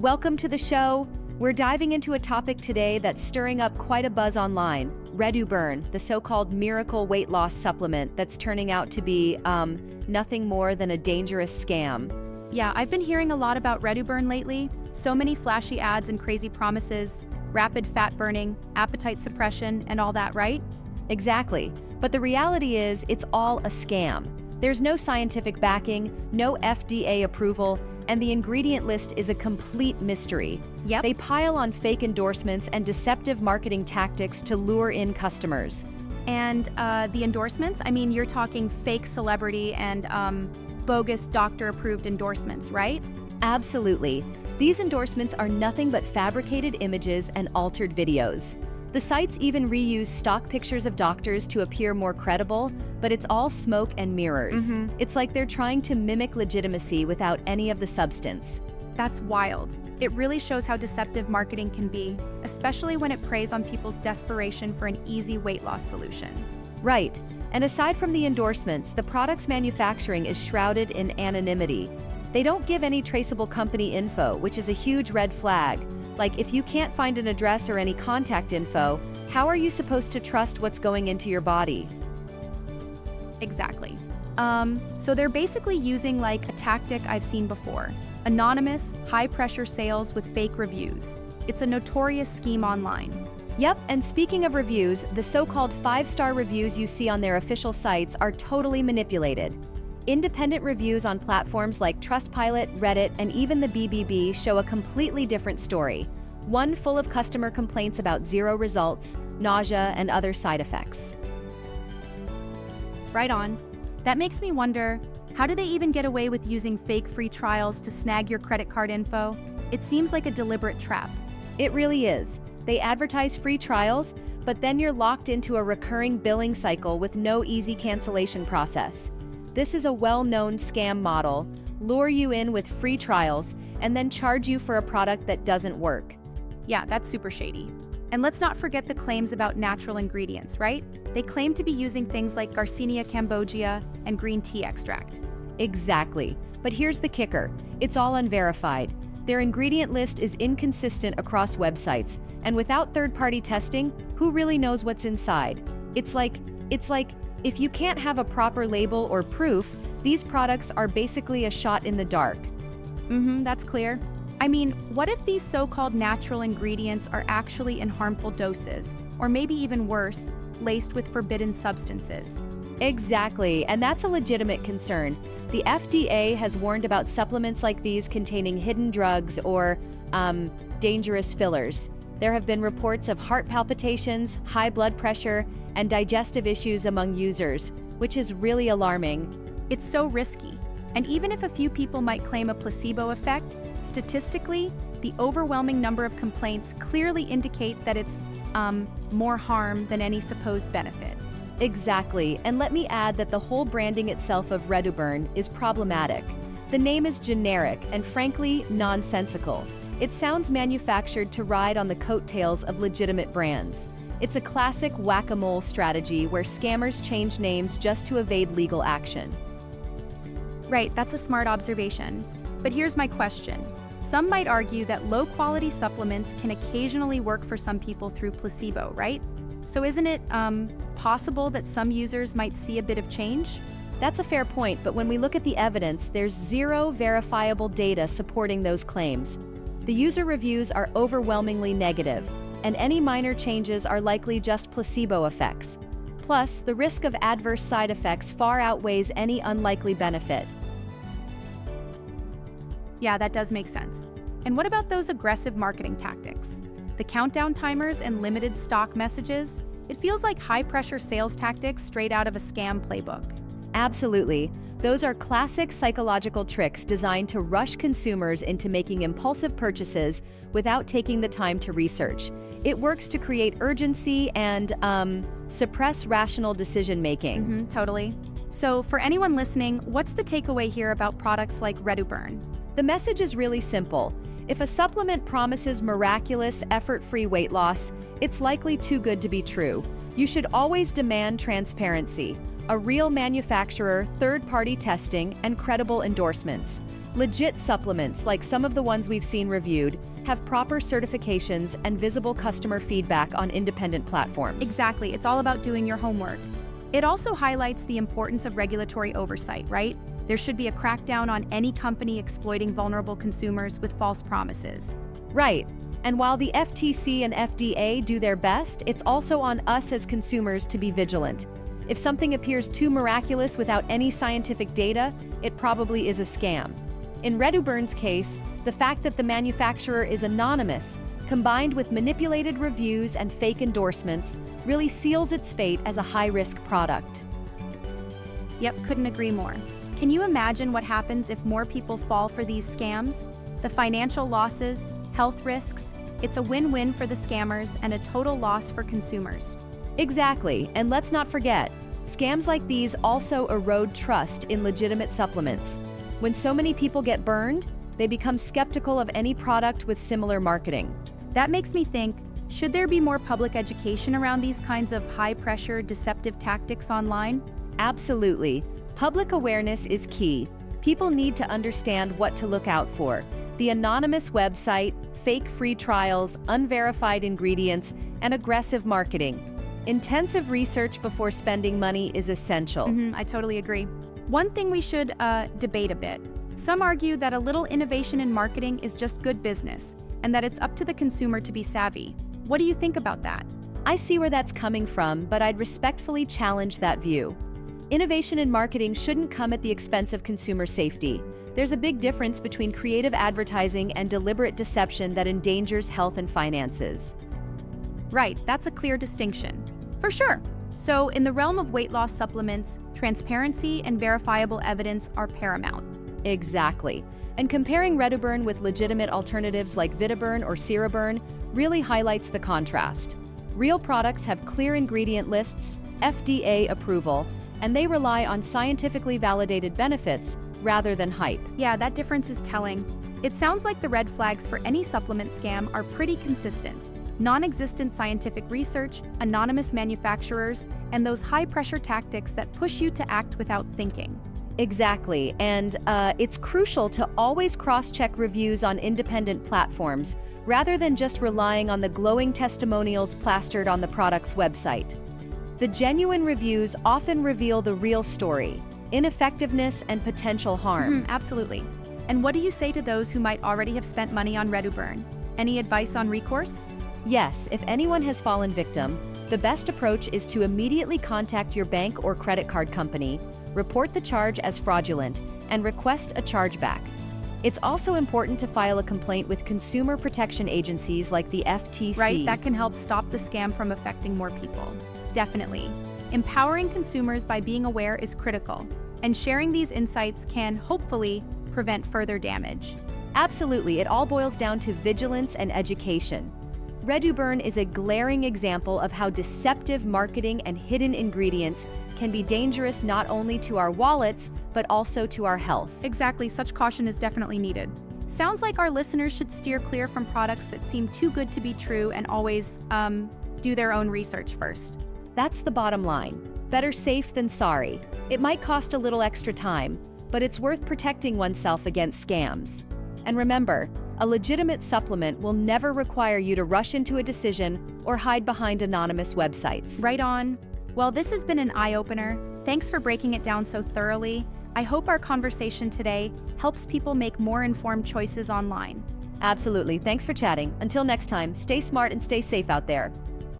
Welcome to the show. We're diving into a topic today that's stirring up quite a buzz online. ReduBurn, the so-called miracle weight loss supplement that's turning out to be, nothing more than a dangerous scam. Yeah, I've been hearing a lot about ReduBurn lately. So many flashy ads and crazy promises, rapid fat burning, appetite suppression, and all that, right? Exactly. But the reality is, it's all a scam. There's no scientific backing, no FDA approval, and the ingredient list is a complete mystery. Yep. They pile on fake endorsements and deceptive marketing tactics to lure in customers. And the endorsements? I mean, you're talking fake celebrity and bogus doctor-approved endorsements, right? Absolutely. These endorsements are nothing but fabricated images and altered videos. The sites even reuse stock pictures of doctors to appear more credible, but it's all smoke and mirrors. It's like they're trying to mimic legitimacy without any of the substance. That's wild. It really shows how deceptive marketing can be, especially when it preys on people's desperation for an easy weight loss solution. Right. And aside from the endorsements, the product's manufacturing is shrouded in anonymity. They don't give any traceable company info, which is a huge red flag. Like, if you can't find an address or any contact info, how are you supposed to trust what's going into your body? Exactly. So they're basically using like a tactic I've seen before. Anonymous, high-pressure sales with fake reviews. It's a notorious scheme online. Yep, and speaking of reviews, the so-called 5-star reviews you see on their official sites are totally manipulated. Independent reviews on platforms like Trustpilot, Reddit, and even the BBB show a completely different story. One full of customer complaints about zero results, nausea, and other side effects. Right on. That makes me wonder, how do they even get away with using fake free trials to snag your credit card info? It seems like a deliberate trap. It really is. They advertise free trials, but then you're locked into a recurring billing cycle with no easy cancellation process. This is a well-known scam model: lure you in with free trials and then charge you for a product that doesn't work. Yeah, that's super shady. And let's not forget the claims about natural ingredients, right? They claim to be using things like Garcinia cambogia and green tea extract. Exactly. But here's the kicker: it's all unverified. Their ingredient list is inconsistent across websites, and without third-party testing, who really knows what's inside? It's like, if you can't have a proper label or proof, these products are basically a shot in the dark. That's clear. I mean, what if these so-called natural ingredients are actually in harmful doses, or maybe even worse, laced with forbidden substances? Exactly, and that's a legitimate concern. The FDA has warned about supplements like these containing hidden drugs or, dangerous fillers. There have been reports of heart palpitations, high blood pressure, and digestive issues among users, which is really alarming. It's so risky. And even if a few people might claim a placebo effect, statistically, the overwhelming number of complaints clearly indicate that it's more harm than any supposed benefit. Exactly, and let me add that the whole branding itself of ReduBurn is problematic. The name is generic and frankly nonsensical. It sounds manufactured to ride on the coattails of legitimate brands. It's a classic whack-a-mole strategy where scammers change names just to evade legal action. Right, that's a smart observation. But here's my question. Some might argue that low-quality supplements can occasionally work for some people through placebo, right? So isn't it possible that some users might see a bit of change? That's a fair point, but when we look at the evidence, there's zero verifiable data supporting those claims. The user reviews are overwhelmingly negative, and any minor changes are likely just placebo effects. Plus, the risk of adverse side effects far outweighs any unlikely benefit. Yeah, that does make sense. And what about those aggressive marketing tactics? The countdown timers and limited stock messages? It feels like high-pressure sales tactics straight out of a scam playbook. Absolutely. Those are classic psychological tricks designed to rush consumers into making impulsive purchases without taking the time to research. It works to create urgency and, suppress rational decision-making. Totally. So for anyone listening, what's the takeaway here about products like ReduBurn? The message is really simple. If a supplement promises miraculous, effort-free weight loss, it's likely too good to be true. You should always demand transparency, a real manufacturer, third-party testing, and credible endorsements. Legit supplements, like some of the ones we've seen reviewed, have proper certifications and visible customer feedback on independent platforms. Exactly, it's all about doing your homework. It also highlights the importance of regulatory oversight, right? There should be a crackdown on any company exploiting vulnerable consumers with false promises. Right. And while the FTC and FDA do their best, it's also on us as consumers to be vigilant. If something appears too miraculous without any scientific data, it probably is a scam. In ReduBurn's case, the fact that the manufacturer is anonymous, combined with manipulated reviews and fake endorsements, really seals its fate as a high-risk product. Yep, couldn't agree more. Can you imagine what happens if more people fall for these scams? The financial losses, health risks, it's a win-win for the scammers and a total loss for consumers. Exactly, and let's not forget, scams like these also erode trust in legitimate supplements. When so many people get burned, they become skeptical of any product with similar marketing. That makes me think, should there be more public education around these kinds of high-pressure, deceptive tactics online? Absolutely. Public awareness is key. People need to understand what to look out for. The anonymous website, fake free trials, unverified ingredients, and aggressive marketing. Intensive research before spending money is essential. I totally agree. One thing we should debate a bit. Some argue that a little innovation in marketing is just good business, and that it's up to the consumer to be savvy. What do you think about that? I see where that's coming from, but I'd respectfully challenge that view. Innovation in marketing shouldn't come at the expense of consumer safety. There's a big difference between creative advertising and deliberate deception that endangers health and finances. Right, that's a clear distinction. For sure. So, in the realm of weight loss supplements, transparency and verifiable evidence are paramount. Exactly. And comparing ReduBurn with legitimate alternatives like ReduBurn or CeraBurn really highlights the contrast. Real products have clear ingredient lists, FDA approval, and they rely on scientifically validated benefits rather than hype. Yeah, that difference is telling. It sounds like the red flags for any supplement scam are pretty consistent. Non-existent scientific research, anonymous manufacturers, and those high-pressure tactics that push you to act without thinking. Exactly, and it's crucial to always cross-check reviews on independent platforms, rather than just relying on the glowing testimonials plastered on the product's website. The genuine reviews often reveal the real story, ineffectiveness and potential harm. Absolutely. And what do you say to those who might already have spent money on ReduBurn? Any advice on recourse? Yes, if anyone has fallen victim, the best approach is to immediately contact your bank or credit card company, report the charge as fraudulent, and request a chargeback. It's also important to file a complaint with consumer protection agencies like the FTC. Right, that can help stop the scam from affecting more people. Definitely. Empowering consumers by being aware is critical, and sharing these insights can, hopefully, prevent further damage. Absolutely, it all boils down to vigilance and education. ReduBurn is a glaring example of how deceptive marketing and hidden ingredients can be dangerous not only to our wallets, but also to our health. Exactly, such caution is definitely needed. Sounds like our listeners should steer clear from products that seem too good to be true and always, do their own research first. That's the bottom line. Better safe than sorry. It might cost a little extra time, but it's worth protecting oneself against scams. And remember, a legitimate supplement will never require you to rush into a decision or hide behind anonymous websites. Right on. Well, this has been an eye-opener. Thanks for breaking it down so thoroughly. I hope our conversation today helps people make more informed choices online. Absolutely. Thanks for chatting. Until next time, stay smart and stay safe out there.